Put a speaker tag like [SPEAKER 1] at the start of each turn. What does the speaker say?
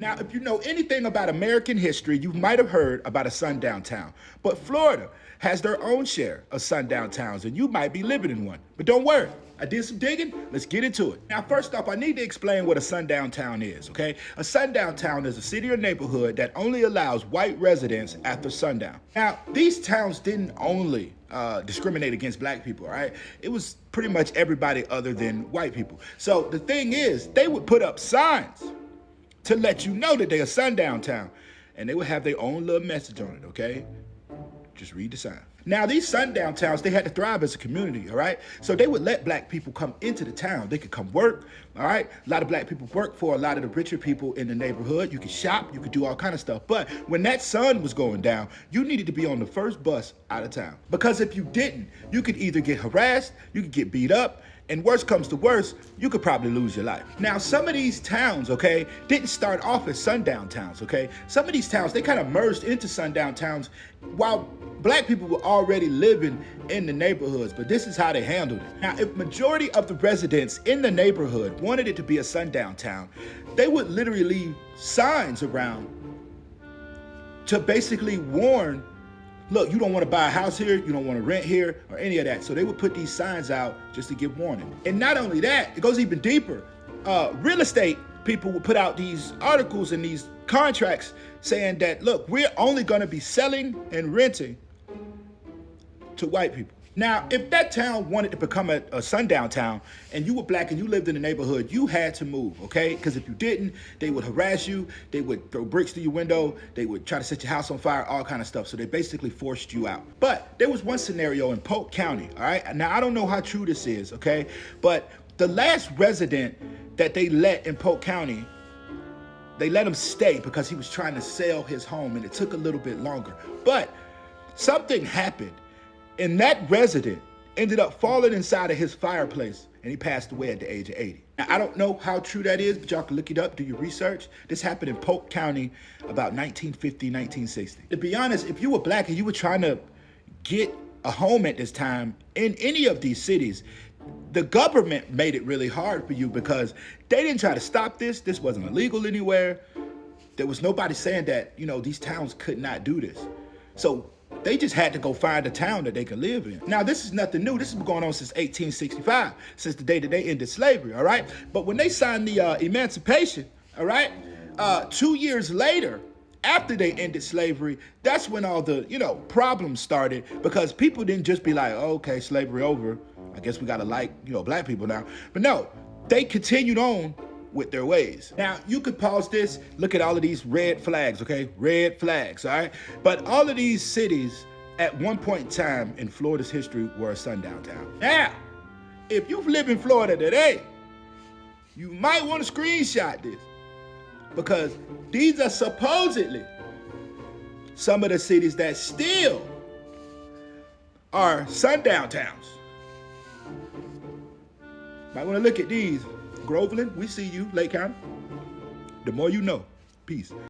[SPEAKER 1] Now, if you know anything about American history, you might have heard about a sundown town. But Florida has their own share of sundown towns, and you might be living in one. But don't worry, I did some digging. Let's get into it. Now, first off, I need to explain what a sundown town is, okay? A sundown town is a city or neighborhood that only allows white residents after sundown. Now, these towns didn't only discriminate against black people, all right? It was pretty much everybody other than white people. So the thing is, they would put up signs to let you know that they're a sundown town. And they would have their own little message on it, okay? Just read the sign. Now, these sundown towns, they had to thrive as a community, all right? So they would let black people come into the town. They could come work, all right? A lot of black people work for a lot of the richer people in the neighborhood. You could shop, you could do all kind of stuff. But when that sun was going down, you needed to be on the first bus out of town. Because if you didn't, you could either get harassed, you could get beat up, and worst comes to worst, you could probably lose your life. Now, some of these towns, okay, didn't start off as sundown towns, okay? Some of these towns, they kind of merged into sundown towns while black people were already living in the neighborhoods, but this is how they handled it. Now, if majority of the residents in the neighborhood wanted it to be a sundown town, they would literally leave signs around to basically warn, look, you don't want to buy a house here, you don't want to rent here, or any of that. So they would put these signs out just to give warning. And not only that, it goes even deeper. Real estate people would put out these articles and these contracts saying that, look, we're only going to be selling and renting to white people. Now, if that town wanted to become a sundown town and you were black and you lived in the neighborhood, you had to move, okay? Because if you didn't, they would harass you, they would throw bricks through your window, they would try to set your house on fire, all kind of stuff. So they basically forced you out. But there was one scenario in Polk County, all right? Now, I don't know how true this is, okay? But the last resident that they let in Polk County, they let him stay because he was trying to sell his home, and it took a little bit longer. But something happened, and that resident ended up falling inside of his fireplace, and he passed away at the age of 80. Now, I don't know how true that is, but y'all can look it up, do your research. This happened in Polk County about 1950, 1960. To be honest, if you were black and you were trying to get a home at this time in any of these cities, the government made it really hard for you because they didn't try to stop this. This wasn't illegal anywhere. There was nobody saying that, you know, these towns could not do this. So they just had to go find a town that they could live in. Now, this is nothing new. This has been going on since 1865, since the day that they ended slavery, all right? But when they signed the Emancipation, all right, 2 years later, after they ended slavery, that's when all the, problems started, because people didn't just be like, oh, okay, slavery over, I guess we gotta like, black people now. But no, they continued on with their ways. Now, you could pause this, look at all of these red flags, okay? Red flags, all right? But all of these cities at one point in time in Florida's history were a sundown town. Now, if you live in Florida today, you might want to screenshot this, because these are supposedly some of the cities that still are sundown towns. Might want to look at these. Groveland, we see you. Lake County. The more you know. Peace.